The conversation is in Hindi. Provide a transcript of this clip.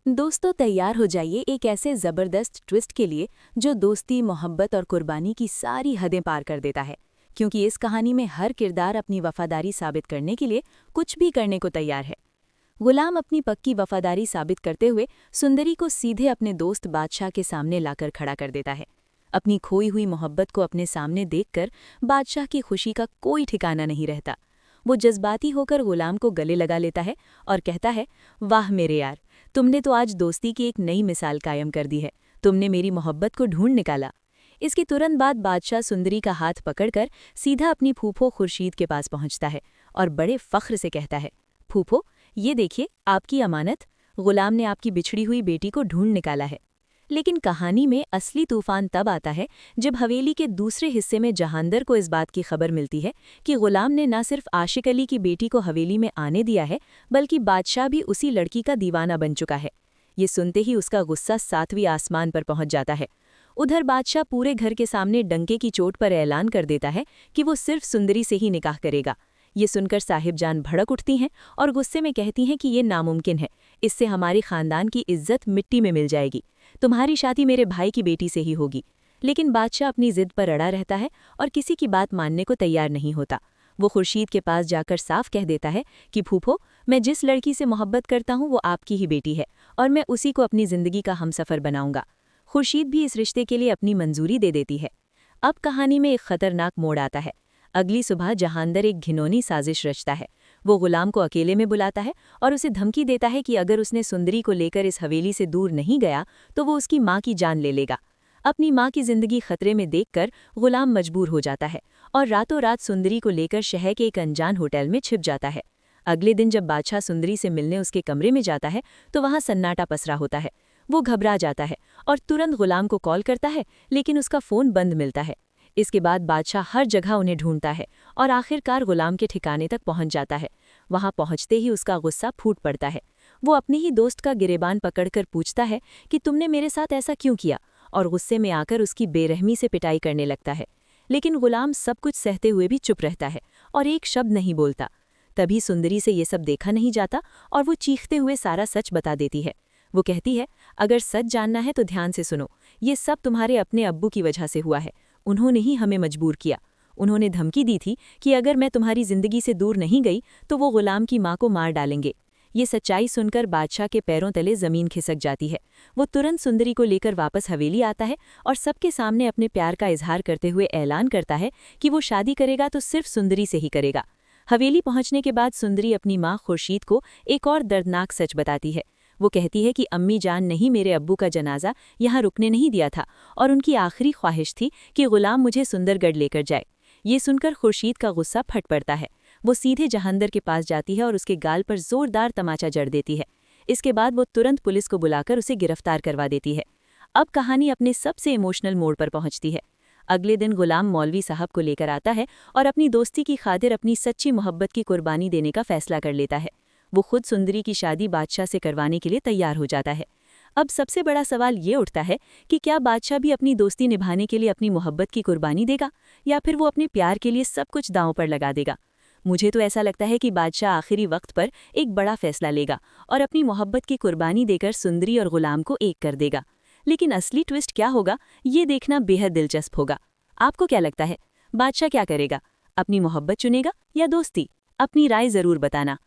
दोस्तों तैयार हो जाइए एक ऐसे ज़बरदस्त ट्विस्ट के लिए जो दोस्ती, मोहब्बत और कुर्बानी की सारी हदें पार कर देता है। क्योंकि इस कहानी में हर किरदार अपनी वफादारी साबित करने के लिए कुछ भी करने को तैयार है। गुलाम अपनी पक्की वफादारी साबित करते हुए सुंदरी को सीधे अपने दोस्त बादशाह के सामने लाकर खड़ा कर देता है। अपनी खोई हुई मोहब्बत को अपने सामने देखकर बादशाह की खुशी का कोई ठिकाना नहीं रहता। वो जज्बाती होकर गुलाम को गले लगा लेता है और कहता है, वाह मेरे यार, तुमने तो आज दोस्ती की एक नई मिसाल कायम कर दी है। तुमने मेरी मोहब्बत को ढूंढ निकाला। इसके तुरंत बाद बादशाह सुंदरी का हाथ पकड़कर सीधा अपनी फूफो खुर्शीद के पास पहुंचता है और बड़े फख्र से कहता है, फूफो, ये देखिए आपकी अमानत। गुलाम ने आपकी बिछड़ी हुई बेटी को ढूंढ निकाला है। लेकिन कहानी में असली तूफान तब आता है जब हवेली के दूसरे हिस्से में जहांदर को इस बात की खबर मिलती है कि गुलाम ने न सिर्फ आशिक अली की बेटी को हवेली में आने दिया है, बल्कि बादशाह भी उसी लड़की का दीवाना बन चुका है। ये सुनते ही उसका गुस्सा 7वीं आसमान पर पहुंच जाता है। उधर बादशाह पूरे घर के सामने डंके की चोट पर ऐलान कर देता है कि वो सिर्फ सुंदरी से ही निकाह करेगा। ये सुनकर साहिबजान भड़क उठती हैं और गुस्से में कहती हैं कि ये नामुमकिन है, इससे हमारी खानदान की इज्जत मिट्टी में मिल जाएगी। तुम्हारी शादी मेरे भाई की बेटी से ही होगी। लेकिन बादशाह अपनी जिद पर अड़ा रहता है और किसी की बात मानने को तैयार नहीं होता। वो खुर्शीद के पास जाकर साफ कह देता है कि फूफो, मैं जिस लड़की से मोहब्बत करता हूँ वो आपकी ही बेटी है और मैं उसी को अपनी जिंदगी का हमसफर बनाऊंगा। खुर्शीद भी इस रिश्ते के लिए अपनी मंजूरी दे देती है। अब कहानी में एक खतरनाक मोड़ आता है। अगली सुबह जहांदर एक घिनौनी साजिश रचता है। वो गुलाम को अकेले में बुलाता है और उसे धमकी देता है कि अगर उसने सुंदरी को लेकर इस हवेली से दूर नहीं गया तो वो उसकी माँ की जान ले लेगा। अपनी माँ की जिंदगी खतरे में देखकर गुलाम मजबूर हो जाता है और रातों रात सुंदरी को लेकर शहर के एक अनजान होटल में छिप जाता है। अगले दिन जब बादशाह सुंदरी से मिलने उसके कमरे में जाता है तो वहाँ सन्नाटा पसरा होता है। वो घबरा जाता है और तुरंत गुलाम को कॉल करता है, लेकिन उसका फ़ोन बंद मिलता है। इसके बाद बादशाह हर जगह उन्हें ढूंढता है और आखिरकार गुलाम के ठिकाने तक पहुंच जाता है। वहां पहुंचते ही उसका गुस्सा फूट पड़ता है। वो अपने ही दोस्त का गिरेबान पकड़कर पूछता है कि तुमने मेरे साथ ऐसा क्यों किया, और गुस्से में आकर उसकी बेरहमी से पिटाई करने लगता है। लेकिन गुलाम सब कुछ सहते हुए भी चुप रहता है और एक शब्द नहीं बोलता। तभी सुंदरी से ये सब देखा नहीं जाता और वो चीखते हुए सारा सच बता देती है। वो कहती है, अगर सच जानना है तो ध्यान से सुनो, ये सब तुम्हारे अपने अब्बू की वजह से हुआ है। उन्होंने ही हमें मजबूर किया। उन्होंने धमकी दी थी कि अगर मैं तुम्हारी जिंदगी से दूर नहीं गई तो वो गुलाम की माँ को मार डालेंगे। ये सच्चाई सुनकर बादशाह के पैरों तले जमीन खिसक जाती है। वो तुरंत सुंदरी को लेकर वापस हवेली आता है और सबके सामने अपने प्यार का इजहार करते हुए ऐलान करता है कि वो शादी करेगा तो सिर्फ सुंदरी से ही करेगा। हवेली पहुंचने के बाद सुंदरी अपनी माँ खुर्शीद को एक और दर्दनाक सच बताती है। वो कहती है कि अम्मी जान ने ही मेरे अब्बू का जनाजा यहाँ रुकने नहीं दिया था और उनकी आखिरी ख्वाहिश थी कि गुलाम मुझे सुंदरगढ़ लेकर जाए। ये सुनकर खुर्शीद का गुस्सा फट पड़ता है। वो सीधे जहांदर के पास जाती है और उसके गाल पर जोरदार तमाचा जड़ देती है। इसके बाद वो तुरंत पुलिस को बुलाकर उसे गिरफ्तार करवा देती है। अब कहानी अपने सबसे इमोशनल मोड़ पर पहुंचती है। अगले दिन गुलाम मौलवी साहब को लेकर आता है और अपनी दोस्ती की खातिर अपनी सच्ची मोहब्बत की कुर्बानी देने का फैसला कर लेता है। वो खुद सुंदरी की शादी बादशाह से करवाने के लिए तैयार हो जाता है। अब सबसे बड़ा सवाल ये उठता है कि क्या बादशाह भी अपनी दोस्ती निभाने के लिए अपनी मोहब्बत की कुर्बानी देगा, या फिर वो अपने प्यार के लिए सब कुछ दांव पर लगा देगा। मुझे तो ऐसा लगता है कि बादशाह आखिरी वक्त पर एक बड़ा फैसला लेगा और अपनी मोहब्बत की कुर्बानी देकर सुंदरी और गुलाम को एक कर देगा। लेकिन असली ट्विस्ट क्या होगा, ये देखना बेहद दिलचस्प होगा। आपको क्या लगता है, बादशाह क्या करेगा? अपनी मोहब्बत चुनेगा या दोस्ती? अपनी राय ज़रूर बताना।